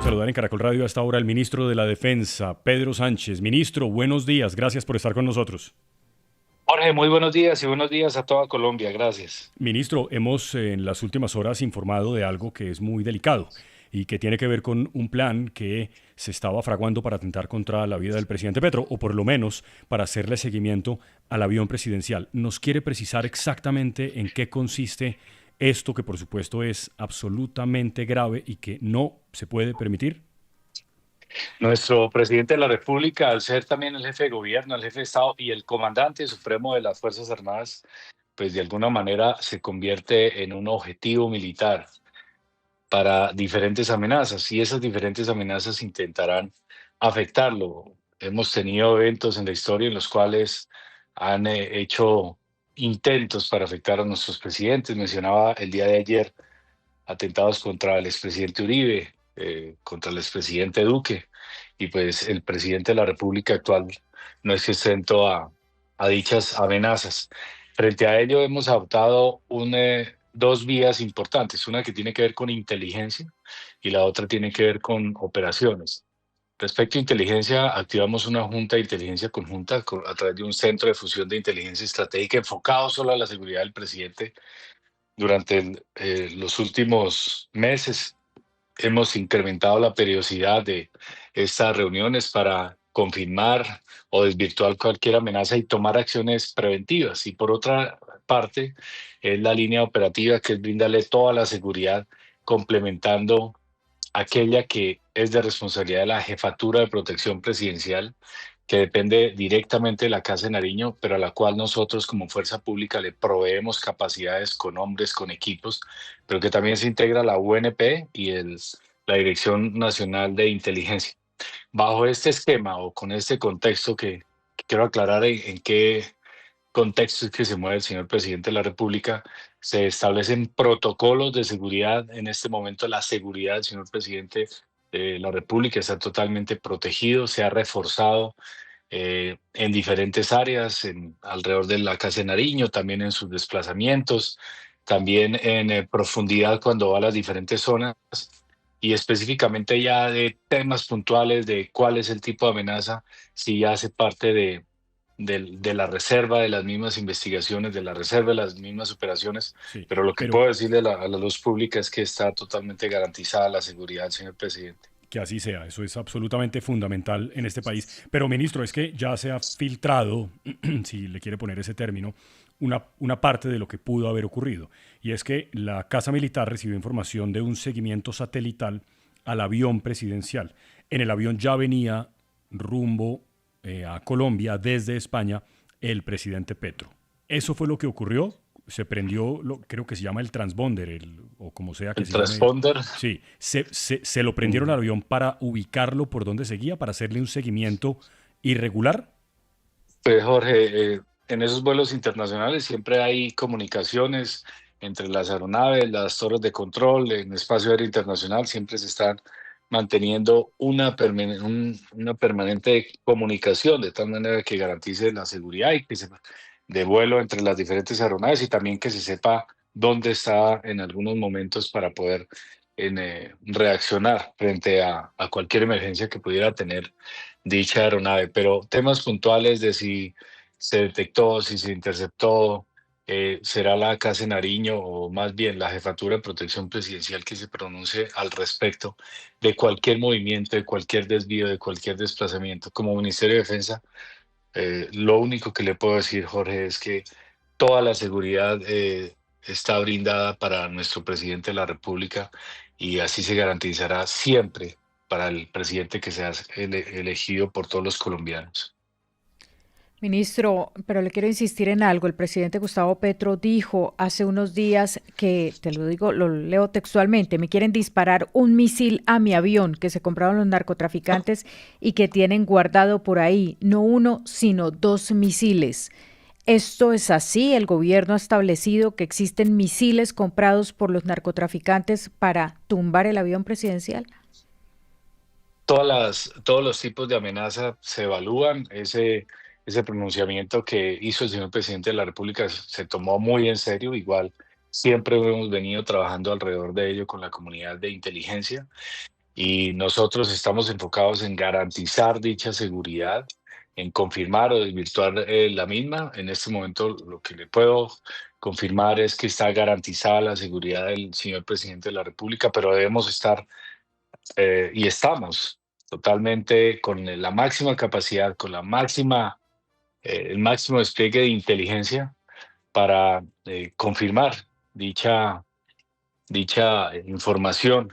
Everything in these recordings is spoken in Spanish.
Saludar en Caracol Radio hasta ahora al ministro de la Defensa, Pedro Sánchez. Ministro, buenos días, gracias por estar con nosotros. Jorge, muy buenos días y buenos días a toda Colombia. Gracias. Ministro, hemos en las últimas horas informado de algo que es muy delicado y que tiene que ver con un plan que se estaba fraguando para atentar contra la vida del presidente Petro, o por lo menos para hacerle seguimiento al avión presidencial. ¿Nos quiere precisar exactamente en qué consiste esto que por supuesto es absolutamente grave y que no se puede permitir? Nuestro presidente de la República, al ser también el jefe de gobierno, el jefe de Estado y el comandante supremo de las Fuerzas Armadas, pues de alguna manera se convierte en un objetivo militar para diferentes amenazas y esas diferentes amenazas intentarán afectarlo. Hemos tenido eventos en la historia en los cuales han hecho intentos para afectar a nuestros presidentes. Mencionaba el día de ayer atentados contra el expresidente Uribe, contra el expresidente Duque, y pues el presidente de la República actual no es exento a dichas amenazas. Frente a ello hemos adoptado dos vías importantes, una que tiene que ver con inteligencia y la otra tiene que ver con operaciones. Respecto a inteligencia, activamos una junta de inteligencia conjunta a través de un centro de fusión de inteligencia estratégica enfocado solo a la seguridad del presidente. Durante los últimos meses hemos incrementado la periodicidad de estas reuniones para confirmar o desvirtuar cualquier amenaza y tomar acciones preventivas. Y por otra parte, es la línea operativa que es brindarle toda la seguridad complementando aquella que es de responsabilidad de la Jefatura de Protección Presidencial, que depende directamente de la Casa de Nariño, pero a la cual nosotros como fuerza pública le proveemos capacidades con hombres, con equipos, pero que también se integra la UNP y la Dirección Nacional de Inteligencia. Bajo este esquema o con este contexto que quiero aclarar en qué contexto es que se mueve el señor presidente de la República, se establecen protocolos de seguridad. En este momento la seguridad del señor presidente de la República está totalmente protegido, se ha reforzado en diferentes áreas, alrededor de la Casa de Nariño, también en sus desplazamientos, también en profundidad cuando va a las diferentes zonas y específicamente ya de temas puntuales de cuál es el tipo de amenaza, si ya hace parte de la reserva, de las mismas investigaciones, de la reserva, de las mismas operaciones, Sí, pero lo que pero puedo decirle a la luz pública es que está totalmente garantizada la seguridad del señor presidente. que así sea, eso es absolutamente fundamental en este país. Pero ministro, es que ya se ha filtrado, si le quiere poner ese término, una parte de lo que pudo haber ocurrido. Y es que la Casa Militar recibió información de un seguimiento satelital al avión presidencial. En el avión ya venía rumbo a Colombia desde España el presidente Petro. Eso fue lo que ocurrió. Se prendió, creo que se llama el transponder, o como sea que El se llame. transponder. Sí, se lo prendieron al avión para ubicarlo por donde seguía, para hacerle un seguimiento irregular. Pues Jorge, en esos vuelos internacionales siempre hay comunicaciones entre las aeronaves, las torres de control, en espacio aéreo internacional siempre se están manteniendo una permanente comunicación de tal manera que garantice la seguridad y que de vuelo entre las diferentes aeronaves y también que se sepa dónde está en algunos momentos para poder reaccionar frente a cualquier emergencia que pudiera tener dicha aeronave, pero temas puntuales de si se detectó, si se interceptó, será la Casa de Nariño o más bien la Jefatura de Protección Presidencial que se pronuncie al respecto de cualquier movimiento, de cualquier desvío, de cualquier desplazamiento. Como Ministerio de Defensa, lo único que le puedo decir, Jorge, es que toda la seguridad está brindada para nuestro presidente de la República y así se garantizará siempre para el presidente que sea elegido por todos los colombianos. Ministro, pero le quiero insistir en algo. El presidente Gustavo Petro dijo hace unos días que, te lo digo, lo leo textualmente, me quieren disparar un misil a mi avión que se compraron los narcotraficantes y que tienen guardado por ahí, no uno, sino dos misiles. ¿Esto es así? ¿El gobierno ha establecido que existen misiles comprados por los narcotraficantes para tumbar el avión presidencial? Todos los tipos de amenaza se evalúan. Ese pronunciamiento que hizo el señor presidente de la República se tomó muy en serio. Igual siempre hemos venido trabajando alrededor de ello con la comunidad de inteligencia. y nosotros estamos enfocados en garantizar dicha seguridad, en confirmar o desvirtuar la misma. En este momento lo que le puedo confirmar es que está garantizada la seguridad del señor presidente de la República, pero debemos estar y estamos totalmente con la máxima capacidad, con la máxima, el máximo despliegue de inteligencia para confirmar dicha información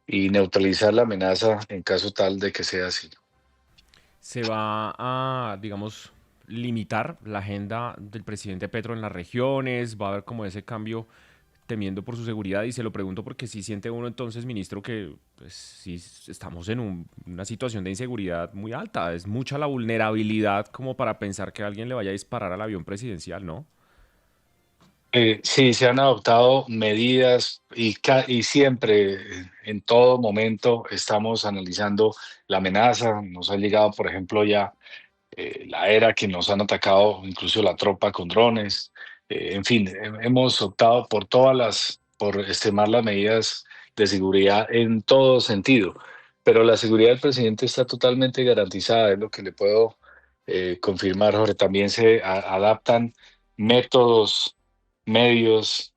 y neutralizar la amenaza en caso tal de que sea así. Se va a, digamos, limitar la agenda del presidente Petro en las regiones, va a haber como ese cambio temiendo por su seguridad y se lo pregunto porque si siente uno entonces, ministro, que pues, sí estamos en una situación de inseguridad muy alta, es mucha la vulnerabilidad como para pensar que alguien le vaya a disparar al avión presidencial, ¿no? Sí, se han adoptado medidas y siempre, en todo momento, estamos analizando la amenaza. Nos ha llegado, por ejemplo, ya la era que nos han atacado, incluso la tropa con drones. En fin, hemos optado por extremar las medidas de seguridad en todo sentido. Pero la seguridad del presidente está totalmente garantizada, es lo que le puedo confirmar, Jorge. También se adaptan métodos, medios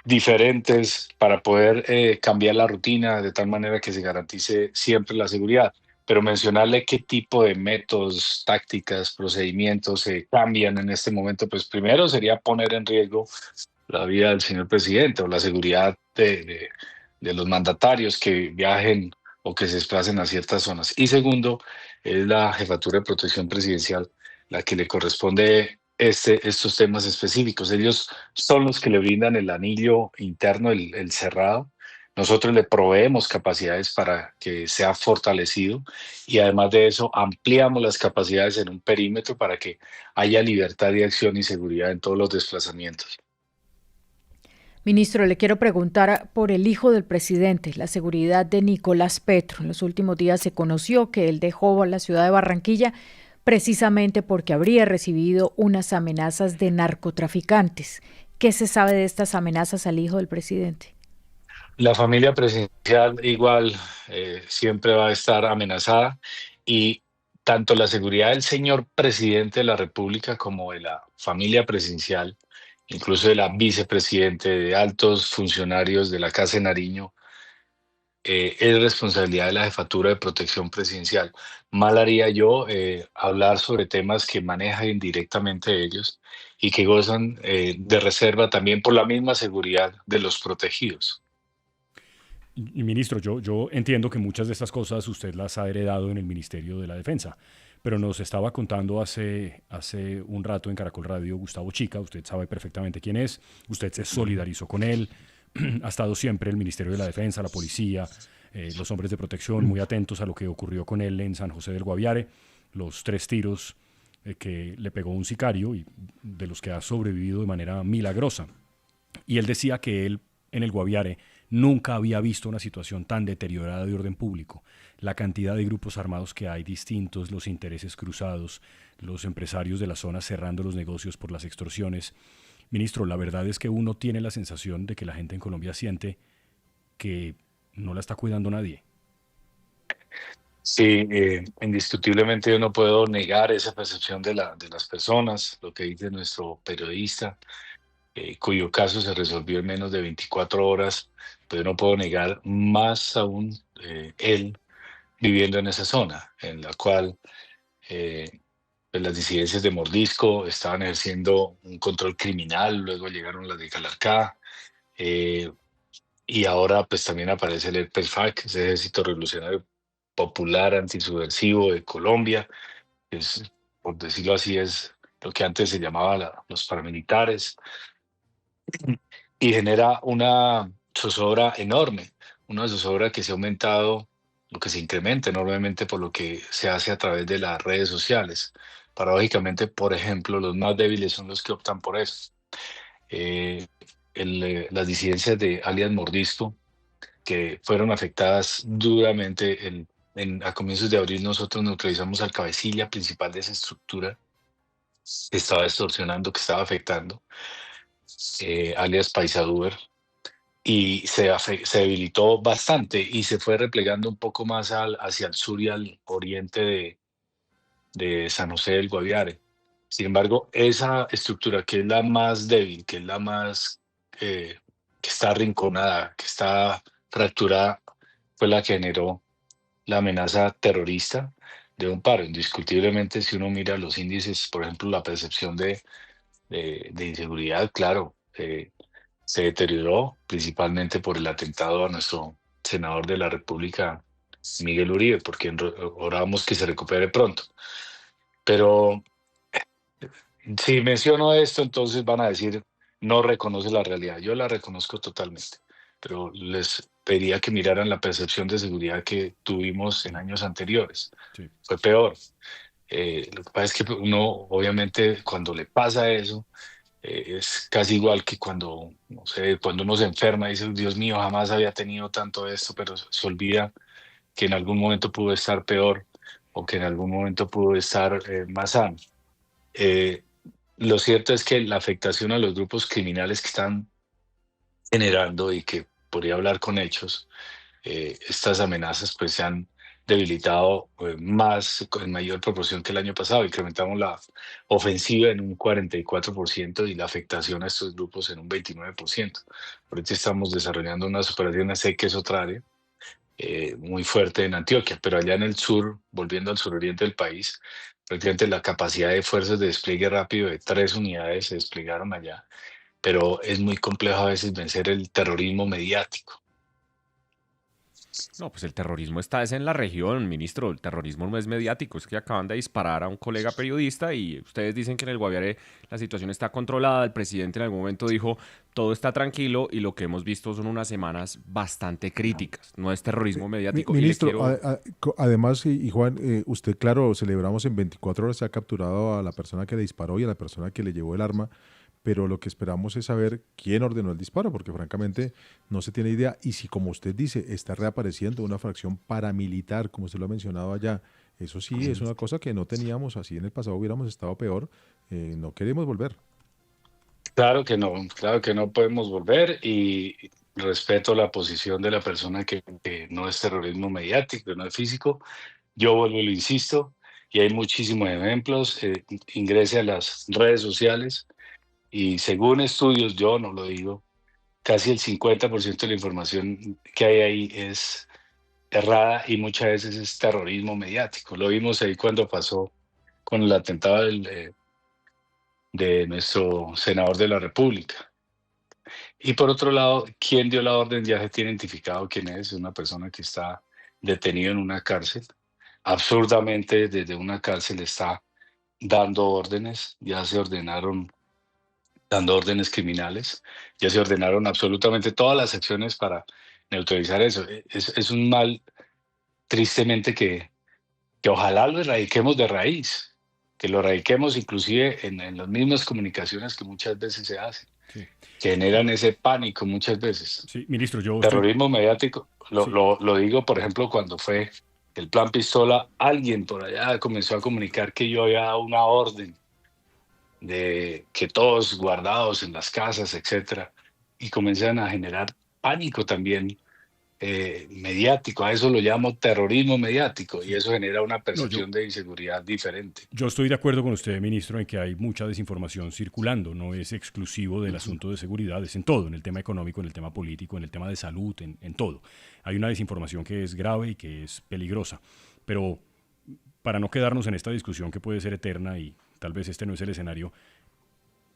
diferentes para poder cambiar la rutina de tal manera que se garantice siempre la seguridad. Pero mencionarle qué tipo de métodos, tácticas, procedimientos se cambian en este momento, pues primero sería poner en riesgo la vida del señor presidente o la seguridad de los mandatarios que viajen o que se desplacen a ciertas zonas. Y segundo, es la jefatura de protección presidencial la que le corresponde estos temas específicos. Ellos son los que le brindan el anillo interno, el cerrado. Nosotros le proveemos capacidades para que sea fortalecido y además de eso ampliamos las capacidades en un perímetro para que haya libertad de acción y seguridad en todos los desplazamientos. Ministro, le quiero preguntar por el hijo del presidente, la seguridad de Nicolás Petro. En los últimos días se conoció que él dejó la ciudad de Barranquilla precisamente porque habría recibido unas amenazas de narcotraficantes. ¿Qué se sabe de estas amenazas al hijo del presidente? La familia presidencial igual siempre va a estar amenazada y tanto la seguridad del señor presidente de la República como de la familia presidencial, incluso de la vicepresidente, de altos funcionarios de la Casa de Nariño, es responsabilidad de la Jefatura de Protección Presidencial. Mal haría yo hablar sobre temas que manejan directamente ellos y que gozan de reserva también por la misma seguridad de los protegidos. Y, ministro, yo entiendo que muchas de estas cosas usted las ha heredado en el Ministerio de la Defensa, pero nos estaba contando hace un rato en Caracol Radio Gustavo Chica, usted sabe perfectamente quién es, usted se solidarizó con él, ha estado siempre el Ministerio de la Defensa, la policía, los hombres de protección muy atentos a lo que ocurrió con él en San José del Guaviare, los 3 tiros que le pegó un sicario y de los que ha sobrevivido de manera milagrosa. Y él decía que él en el Guaviare nunca había visto una situación tan deteriorada de orden público. La cantidad de grupos armados que hay distintos, los intereses cruzados, los empresarios de la zona cerrando los negocios por las extorsiones. Ministro, la verdad es que uno tiene la sensación de que la gente en Colombia siente que no la está cuidando nadie. Sí, indiscutiblemente yo no puedo negar esa percepción de las personas, lo que dice nuestro periodista, cuyo caso se resolvió en menos de 24 horas, pero no puedo negar más aún él viviendo en esa zona, en la cual pues las disidencias de Mordisco estaban ejerciendo un control criminal, luego llegaron las de Calarcá, eh, y ahora pues también aparece el EPESFAC, ese Ejército Revolucionario Popular Antisubversivo de Colombia, que es, por decirlo así, es lo que antes se llamaba los paramilitares, y genera una zozobra enorme, una zozobra que se ha aumentado, lo que se incrementa enormemente por lo que se hace a través de las redes sociales. Paradójicamente, por ejemplo, los más débiles son los que optan por eso. Eh, las disidencias de alias Mordisco, que fueron afectadas duramente a comienzos de abril, nosotros neutralizamos al cabecilla principal de esa estructura que estaba extorsionando, que estaba afectando, alias Paisaduber, y se debilitó bastante y se fue replegando un poco más hacia el sur y al oriente de San José del Guaviare. Sin embargo, esa estructura que es la más débil, que es la más eh, que está arrinconada, que está fracturada, fue la que generó la amenaza terrorista de un paro. Indiscutiblemente, si uno mira los índices, por ejemplo, la percepción de inseguridad, claro, se deterioró principalmente por el atentado a nuestro senador de la República, Miguel Uribe, porque oramos que se recupere pronto. Pero si menciono esto, entonces van a decir, no reconoce la realidad. Yo la reconozco totalmente, pero les pediría que miraran la percepción de seguridad que tuvimos en años anteriores. Sí. Fue peor. Lo que pasa es que uno, obviamente, cuando le pasa eso, es casi igual que cuando, no sé, cuando uno se enferma y dice, Dios mío, jamás había tenido tanto esto, pero se olvida que en algún momento pudo estar peor o que en algún momento pudo estar más sano. Eh, lo cierto es que la afectación a los grupos criminales que están generando y que podría hablar con hechos, estas amenazas pues se han debilitado más, en mayor proporción que el año pasado. Incrementamos la ofensiva en un 44% y la afectación a estos grupos en un 29%. Ahorita estamos desarrollando unas operaciones, sé que es otra área muy fuerte en Antioquia, pero allá en el sur, volviendo al suroriente del país, prácticamente la capacidad de fuerzas de despliegue rápido de 3 unidades se desplegaron allá, pero es muy complejo a veces vencer el terrorismo mediático. No, pues el terrorismo está es en la región, ministro. El terrorismo no es mediático. Es que acaban de disparar a un colega periodista y ustedes dicen que en el Guaviare la situación está controlada. El presidente en algún momento dijo todo está tranquilo y lo que hemos visto son unas semanas bastante críticas. No es terrorismo mediático. Y le Ministro, quiero... además, y Juan, usted, claro, celebramos en 24 horas, se ha capturado a la persona que le disparó y a la persona que le llevó el arma, pero lo que esperamos es saber quién ordenó el disparo, porque francamente no se tiene idea. Y si, como usted dice, está reapareciendo una fracción paramilitar, como usted lo ha mencionado allá, eso sí es una cosa que no teníamos, así en el pasado hubiéramos estado peor, no queremos volver. Claro que no podemos volver y respeto la posición de la persona que no es terrorismo mediático, que no es físico. Yo vuelvo y lo insisto, y hay muchísimos ejemplos. Ingrese a las redes sociales y según estudios, yo no lo digo, casi el 50% de la información que hay ahí es errada y muchas veces es terrorismo mediático. Lo vimos ahí cuando pasó con el atentado de nuestro senador de la República. Y por otro lado, ¿quién dio la orden? Ya se tiene identificado quién es una persona que está detenido en una cárcel. Absurdamente, desde una cárcel está dando órdenes, ya se ordenaron, dando órdenes criminales, ya se ordenaron absolutamente todas las acciones para neutralizar eso. Es un mal, tristemente, que ojalá lo erradiquemos de raíz, que lo erradiquemos inclusive en las mismas comunicaciones que muchas veces se hacen, Sí. que generan ese pánico muchas veces. Sí, ministro, yo estoy... Terrorismo mediático, Sí, lo digo, por ejemplo, cuando fue el plan Pistola, alguien por allá comenzó a comunicar que yo había dado una orden de que todos guardados en las casas, etcétera, y comienzan a generar pánico también mediático. A eso lo llamo terrorismo mediático y sí. eso genera una No, percepción de inseguridad diferente. yo estoy de acuerdo con usted, ministro, en que hay mucha desinformación circulando. No es exclusivo del asunto de seguridad, es en todo, en el tema económico, en el tema político, en el tema de salud, en todo. Hay una desinformación que es grave y que es peligrosa. Pero para no quedarnos en esta discusión que puede ser eterna y tal vez este no es el escenario,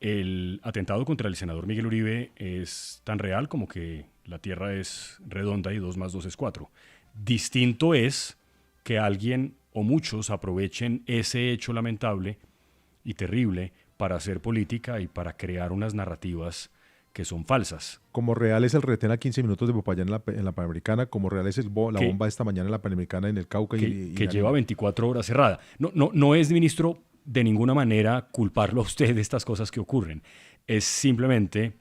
el atentado contra el senador Miguel Uribe es tan real como que la Tierra es redonda y 2 más 2 es 4. Distinto es que alguien o muchos aprovechen ese hecho lamentable y terrible para hacer política y para crear unas narrativas que son falsas. Como real es el retén a 15 minutos de Popayán en la Panamericana, como real es la bomba esta mañana en la Panamericana en el Cauca. Que lleva 24 horas cerrada. No es, ministro, de ninguna manera culparlo a usted de estas cosas que ocurren. Es simplemente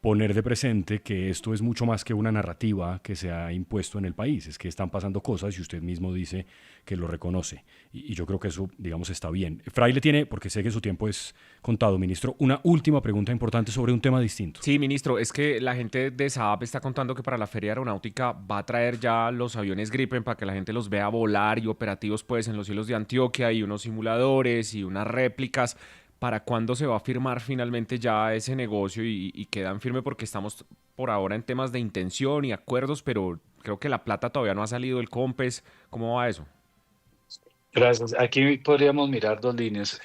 poner de presente que esto es mucho más que una narrativa que se ha impuesto en el país, es que están pasando cosas y usted mismo dice que lo reconoce. Y yo creo que eso, digamos, está bien. Fraile tiene, porque sé que su tiempo es contado, ministro, una última pregunta importante sobre un tema distinto. Sí, ministro, es que la gente de Saab está contando que para la Feria Aeronáutica va a traer ya los aviones Gripen para que la gente los vea volar y operativos pues en los cielos de Antioquia y unos simuladores y unas réplicas. ¿Para cuándo se va a firmar finalmente ya ese negocio y quedan firme? Porque estamos por ahora en temas de intención y acuerdos, pero creo que la plata todavía no ha salido del COMPES. ¿Cómo va eso? Gracias. Aquí podríamos mirar dos líneas.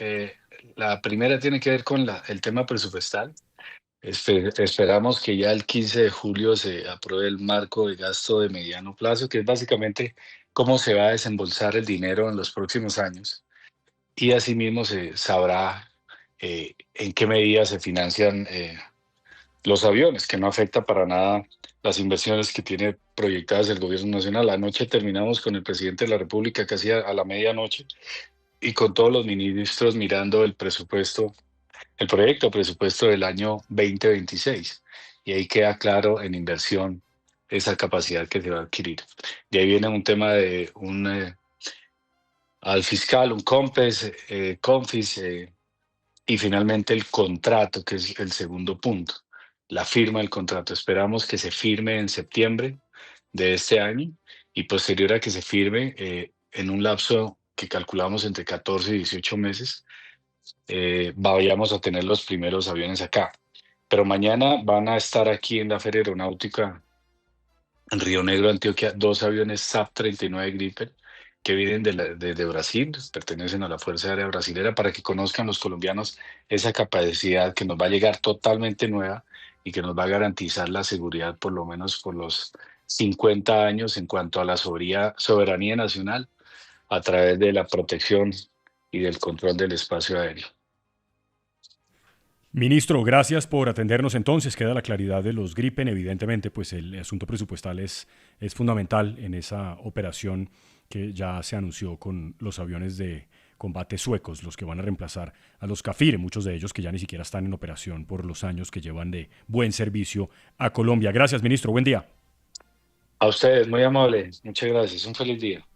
La primera tiene que ver con el tema presupuestal. Esperamos que ya el 15 de julio se apruebe el marco de gasto de mediano plazo, que es básicamente cómo se va a desembolsar el dinero en los próximos años. Y asimismo se sabrá en qué medida se financian los aviones, que no afecta para nada las inversiones que tiene proyectadas el gobierno nacional. Anoche terminamos con el presidente de la República casi a la medianoche y con todos los ministros mirando el presupuesto, el proyecto de presupuesto del año 2026. Y ahí queda claro en inversión esa capacidad que se va a adquirir. De ahí viene un tema de al fiscal, un COMPES, CONFIS, y finalmente el contrato, que es el segundo punto, la firma del contrato. Esperamos que se firme en septiembre de este año y posterior a que se firme en un lapso que calculamos entre 14 y 18 meses, vayamos a tener los primeros aviones acá. Pero mañana van a estar aquí en la Feria Aeronáutica en Río Negro, Antioquia, dos aviones SAP-39 Gripen que vienen de Brasil, pertenecen a la Fuerza Aérea Brasilera, para que conozcan los colombianos esa capacidad que nos va a llegar totalmente nueva y que nos va a garantizar la seguridad por lo menos por los 50 años en cuanto a la soberanía nacional a través de la protección y del control del espacio aéreo. Ministro, gracias por atendernos entonces. Queda la claridad de los Gripen. Evidentemente, pues el asunto presupuestal es fundamental en esa operación que ya se anunció con los aviones de combate suecos, los que van a reemplazar a los Kafir, muchos de ellos que ya ni siquiera están en operación por los años que llevan de buen servicio a Colombia. Gracias, ministro. Buen día. A ustedes, muy amable. Muchas gracias. Un feliz día.